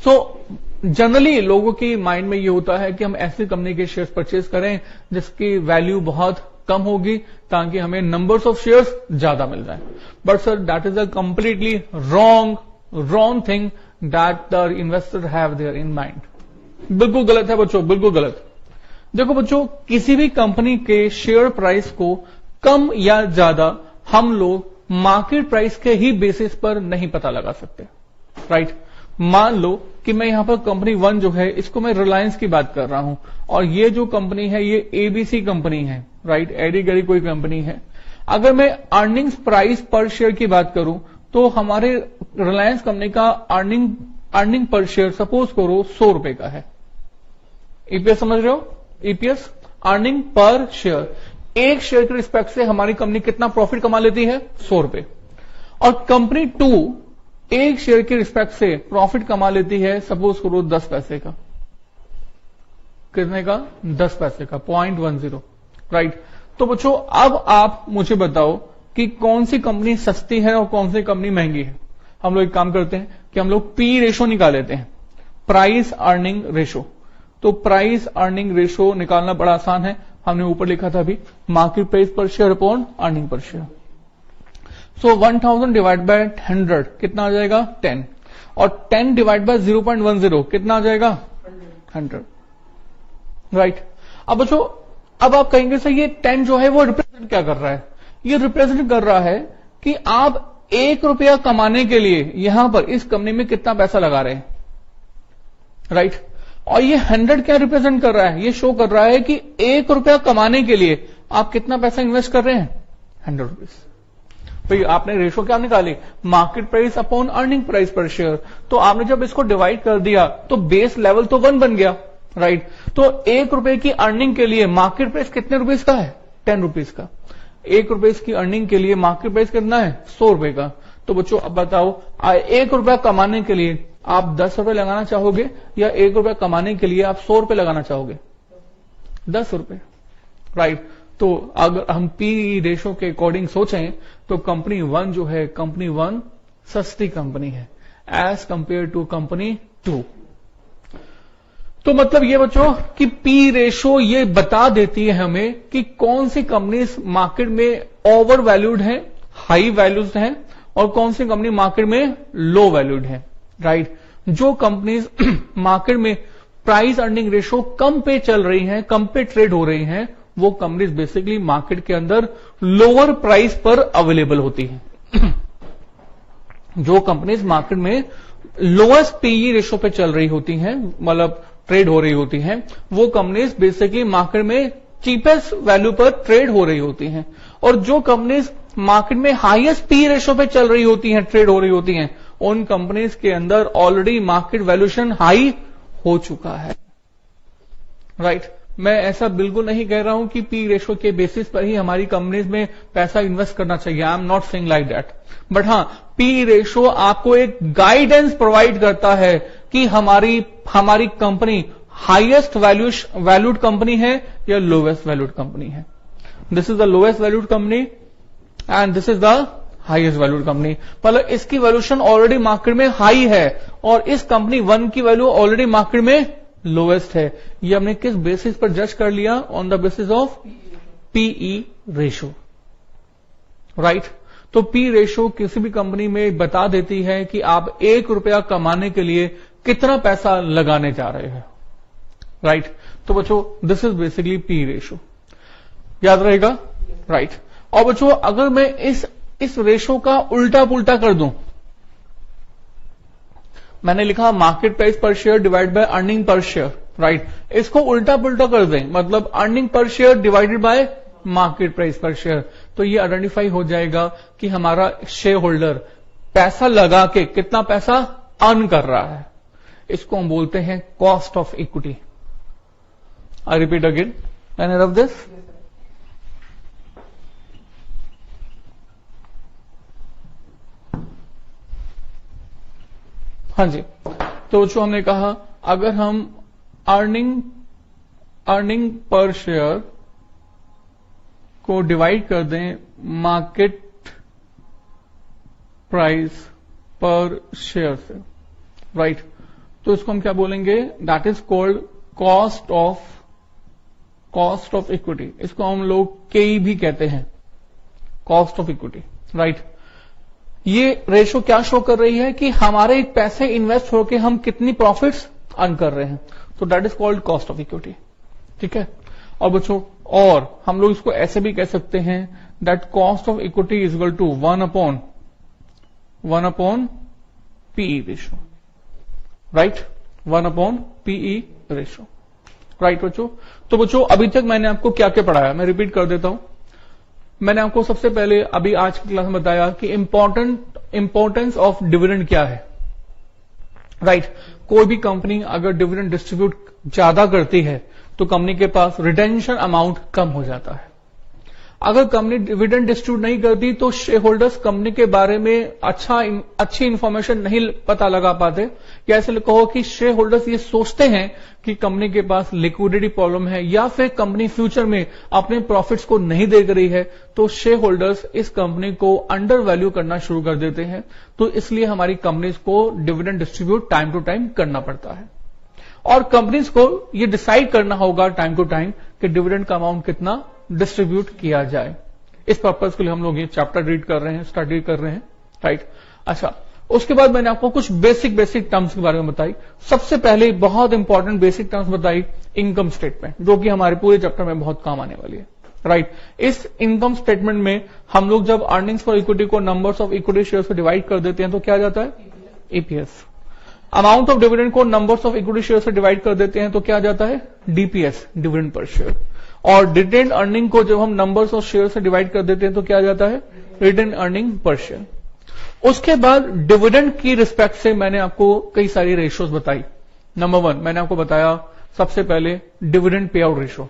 सो जनरली लोगों की माइंड में ये होता है कि हम ऐसी कंपनी के शेयर्स परचेज करें जिसकी वैल्यू बहुत कम होगी ताकि हमें नंबर्स ऑफ शेयर्स ज्यादा मिल जाए। But sir that is a completely wrong thing that the investor have their in mind. बिल्कुल गलत है बच्चों, बिल्कुल गलत। देखो बच्चों किसी भी कंपनी के शेयर प्राइस को कम या ज्यादा हम लोग मार्केट प्राइस के ही बेसिस पर नहीं पता लगा सकते, राइट। मान लो कि मैं यहां पर कंपनी 1 जो है इसको मैं रिलायंस की बात कर रहा हूं, और ये जो कंपनी है ये एबीसी कंपनी है, राइट, एडी गरी कोई कंपनी है। अगर मैं अर्निंग्स प्राइस पर शेयर की बात करूं तो हमारे रिलायंस कंपनी का अर्निंग पर शेयर सपोज करो 100 रुपए का है। ईपीएस समझ रहे हो, ईपीएस अर्निंग पर शेयर, एक शेयर के रिस्पेक्ट से हमारी कंपनी कितना प्रॉफिट कमा लेती है 100 रुपए, और कंपनी 2 एक शेयर के रिस्पेक्ट से प्रॉफिट कमा लेती है सपोज करो 10 पैसे का। कितने का 10 पैसे का, 0.10, राइट। तो बच्चों अब आप मुझे बताओ कि कौन सी कंपनी सस्ती है और कौन सी कंपनी महंगी है। हम लोग एक काम करते हैं कि हम लोग पी रेशो निकाल लेते हैं, प्राइस अर्निंग रेशो। तो प्राइस अर्निंग रेशो निकालना बड़ा आसान है, हमने ऊपर लिखा था अभी, market price per share upon earning per share. So 1000 divide by 100 कितना आ जाएगा 10, और 10 डिवाइड बाय 0.10 कितना आ जाएगा 100, राइट। अब बच्चों अब आप कहेंगे सर ये 10 जो है वो रिप्रेजेंट क्या कर रहा है, ये रिप्रेजेंट कर रहा है कि आप 1 रुपया कमाने के लिए यहां पर इस कंपनी में कितना पैसा लगा रहे हैं, राइट। और ये 100 क्या रिप्रेजेंट कर रहा है, ये शो कर रहा है कि 1 रुपया कमाने के लिए आप कितना पैसा इन्वेस्ट कर रहे हैं 100 रुपीज। भाई आपने रेशो क्या निकाली, market price upon earning price per share. तो आपने जब इसको डिवाइड कर दिया तो बेस लेवल तो 1 बन गया, राइट। तो 1 रुपए की अर्निंग के लिए मार्केट प्राइस कितने रुपीज का है 10 रुपीज का। 1 रुपए की अर्निंग के लिए मार्केट प्राइस कितना है 100 रुपए का। तो बच्चों अब बताओ 1 रुपया कमाने के लिए आप 10 रुपए लगाना चाहोगे या 1 रुपया कमाने के लिए आप 100 रुपए लगाना चाहोगे 10 रुपए, राइट। तो अगर हम पी रेशो के अकॉर्डिंग सोचें तो कंपनी 1 जो है, कंपनी 1 सस्ती कंपनी है, एज कंपेयर टू कंपनी 2। तो मतलब ये बच्चों कि पी रेशो ये बता देती है हमें कि कौन सी कंपनीज मार्केट में ओवर वैल्यूड है, हाई वैल्यूड है, और कौन सी कंपनी मार्केट में लो वैल्यूड है, राइट। जो कंपनीज मार्केट में प्राइस अर्निंग रेशो कम पे चल रही हैं, कम पे ट्रेड हो रही हैं, वो कंपनीज बेसिकली मार्केट के अंदर लोअर प्राइस पर अवेलेबल होती हैं। जो कंपनीज मार्केट में लोएस्ट पीई रेशो पे चल रही होती हैं, मतलब ट्रेड हो रही होती हैं, वो कंपनीज बेसिकली मार्केट में चीपेस्ट वैल्यू पर ट्रेड हो रही होती हैं। और जो कंपनीज मार्केट में हाईएस्ट पी रेशो पे चल रही होती हैं, ट्रेड हो रही होती हैं, उन कंपनीज के अंदर ऑलरेडी मार्केट वैल्यूएशन हाई हो चुका है, राइट। मैं ऐसा बिल्कुल नहीं कह रहा हूं कि पी रेशो के बेसिस पर ही हमारी कंपनीज में पैसा इन्वेस्ट करना चाहिए, I am not saying like that. But हां, पी रेशो आपको एक गाइडेंस प्रोवाइड करता है कि हमारी कंपनी हाईएस्ट वैल्यूड कंपनी है या लोवेस्ट वैल्यूड कंपनी है। This is the lowest valued company and this is the highest valued company. मतलब इसकी वैल्यूएशन ऑलरेडी मार्केट में हाई है और इस कंपनी 1 की वैल्यू ऑलरेडी मार्केट में लोवेस्ट है। ये हमने किस बेसिस पर जज कर लिया? On the basis of PE ratio, right. तो पी रेशो किसी भी कंपनी में बता देती है कि आप 1 रुपया कमाने के लिए कितना पैसा लगाने जा रहे हैं, राइट। तो बच्चों this is basically P ratio, याद रहेगा, राइट। और बच्चों अगर मैं इस रेशो का उल्टा पुल्टा कर दूं, मैंने लिखा market price per share divide by earning per share, right. इसको उल्टा पुल्टा कर दें, मतलब earning per share divided bye market price per share, तो ये आइडेंटिफाई हो जाएगा कि हमारा शेयर होल्डर पैसा लगा के कितना पैसा अर्न कर रहा है। इसको हम बोलते हैं cost of equity. I repeat again, any of this? हाँ जी। तो जो हमने कहा, अगर हम अर्निंग पर शेयर को डिवाइड कर दें मार्केट प्राइस पर शेयर से, राइट, तो इसको हम क्या बोलेंगे? That is called cost of equity. इसको हम लोग केई भी कहते हैं, कॉस्ट ऑफ इक्विटी, राइट। ये रेशो क्या शो कर रही है कि हमारे पैसे इन्वेस्ट होकर हम कितनी प्रॉफिट्स अर्न कर रहे हैं, तो that is called cost of equity, ठीक है। और बच्चों और हम लोग इसको ऐसे भी कह सकते हैं that cost of equity is equal to 1 upon PE ratio, right, 1 upon PE ratio, right बच्चों। तो बच्चों अभी तक मैंने आपको क्या क्या पढ़ाया, मैं रिपीट कर देता हूं। मैंने आपको सबसे पहले अभी आज की क्लास में बताया कि इंपॉर्टेंस ऑफ डिविडेंड क्या है, राइट। कोई भी कंपनी अगर डिविडेंड डिस्ट्रीब्यूट ज्यादा करती है तो कंपनी के पास रिटेंशन अमाउंट कम हो जाता है। अगर कंपनी डिविडेंड डिस्ट्रीब्यूट नहीं करती तो शेयर होल्डर्स कंपनी के बारे में अच्छी इंफॉर्मेशन नहीं पता लगा पाते, या ऐसे कहो कि शेयर होल्डर्स ये सोचते हैं कि कंपनी के पास लिक्विडिटी प्रॉब्लम है या फिर कंपनी फ्यूचर में अपने प्रॉफिट्स को नहीं देख रही है, तो शेयर होल्डर्स इस कंपनी को अंडर वैल्यू करना शुरू कर देते हैं। तो इसलिए हमारी कंपनीज को dividend distribute time to time करना पड़ता है, और कंपनीज को ये डिसाइड करना होगा टाइम टू टाइम कि डिविडेंड का अमाउंट कितना डिस्ट्रीब्यूट किया जाए। इस पर्पज के लिए हम लोग ये चैप्टर रीड कर रहे हैं, स्टडी कर रहे हैं, राइट। अच्छा, उसके बाद मैंने आपको कुछ बेसिक टर्म्स के बारे में बताई। सबसे पहले बहुत इंपॉर्टेंट बेसिक टर्म्स बताई इनकम स्टेटमेंट, जो कि हमारे पूरे चैप्टर में बहुत काम आने वाली है, राइट। इस इनकम स्टेटमेंट में हम लोग जब अर्निंग्स फॉर इक्विटी को नंबर्स ऑफ इक्विटी शेयर से डिवाइड कर देते हैं तो क्या जाता है? ईपीएस। अमाउंट ऑफ डिविडेंड को नंबर्स ऑफ इक्विटी शेयर से डिवाइड कर देते हैं तो क्या जाता है? DPS, dividend per share. और रिटेन्ड अर्निंग को जब हम नंबर्स ऑफ शेयर से डिवाइड कर देते हैं तो क्या जाता है? Retained earning per share. उसके बाद डिविडेंड की रिस्पेक्ट से मैंने आपको कई सारी रेशियोज बताई। नंबर 1 मैंने आपको बताया सबसे पहले dividend pay out ratio.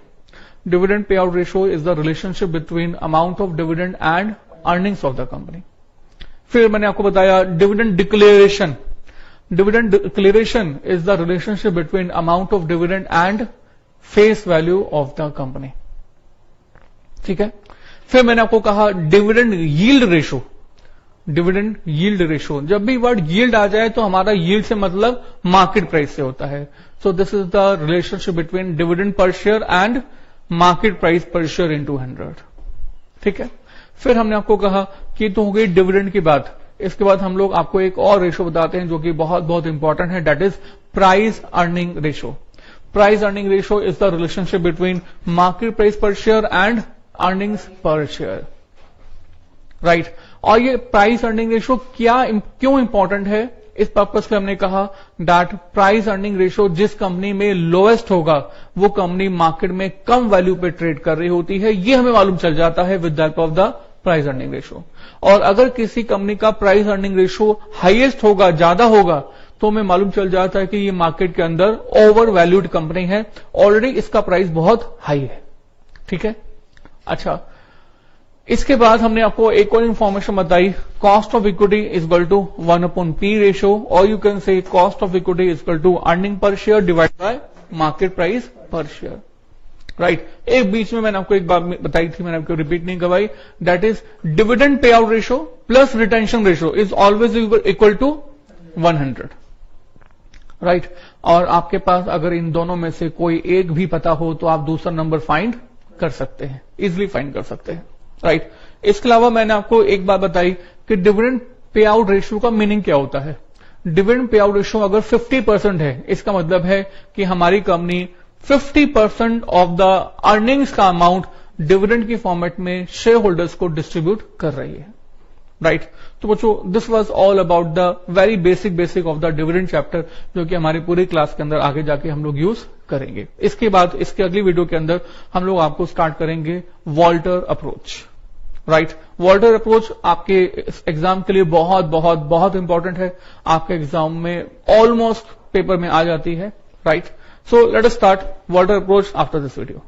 Dividend pay out ratio is the relationship between amount of dividend and earnings of the company. फिर मैंने आपको बताया dividend declaration. Dividend declaration is the relationship between amount of dividend and face value of the company, ठीक है। फिर मैंने आपको कहा dividend yield ratio. Dividend yield ratio. जब भी वर्ड यील्ड आ जाए तो हमारा यील्ड से मतलब मार्केट प्राइस से होता है। सो this is the relationship between dividend per share and market price per share into 100। ठीक है, फिर हमने आपको कहा कि तो हो गई डिविडेंड की बात। इसके बाद हम लोग आपको एक और रेशियो बताते हैं जो कि बहुत बहुत इंपॉर्टेंट है, that is price earning ratio. Price earning ratio is the relationship between market price per share and earnings per share, right. और ये प्राइस अर्निंग रेशियो क्यों इंपॉर्टेंट है, इस पर्पज से हमने कहा दैट प्राइस अर्निंग रेशियो जिस कंपनी में लोएस्ट होगा वो कंपनी मार्केट में कम वैल्यू पे ट्रेड कर रही होती है, ये हमें मालूम चल जाता है with the help of the price earning ratio. और अगर किसी कंपनी का प्राइस अर्निंग रेशियो हाईएस्ट होगा, ज्यादा होगा, तो हमें मालूम चल जाता है कि ये मार्केट के अंदर ओवर वैल्यूड कंपनी है, ऑलरेडी इसका प्राइस बहुत हाई है। ठीक है, अच्छा, इसके बाद हमने आपको एक और इंफॉर्मेशन बताई, cost of equity is equal to 1/P ratio, और you can say cost of equity is equal to earning per share divide by market price per share, right. एक बीच में मैंने आपको एक बात बताई थी, मैंने आपको रिपीट नहीं करवाई, that is dividend pay out ratio plus retention ratio is always equal to 100, right. और आपके पास अगर इन दोनों में से कोई एक भी पता हो तो आप दूसरा नंबर फाइंड कर सकते हैं, इजिली फाइंड कर सकते हैं, राइट। इसके अलावा मैंने आपको एक बात बताई कि डिविडेंड पे आउट रेशियो का मीनिंग क्या होता है। डिविडेंड पे आउट रेशियो अगर 50% है, इसका मतलब है कि हमारी कंपनी 50% ऑफ द अर्निंग्स का अमाउंट डिविडेंड की फॉर्मेट में शेयर होल्डर्स को डिस्ट्रीब्यूट कर रही है, राइट। तो बच्चों, this was all about the very basic of the dividend chapter, जो कि हमारी पूरी क्लास के अंदर आगे जाके हम लोग यूज करेंगे। इसके बाद इसके अगली वीडियो के अंदर हम लोग आपको स्टार्ट करेंगे Walter approach, right. Walter approach आपके एग्जाम के लिए बहुत बहुत बहुत इंपॉर्टेंट है, आपके एग्जाम में ऑलमोस्ट पेपर में आ जाती है, right. So let us start Walter approach after this video.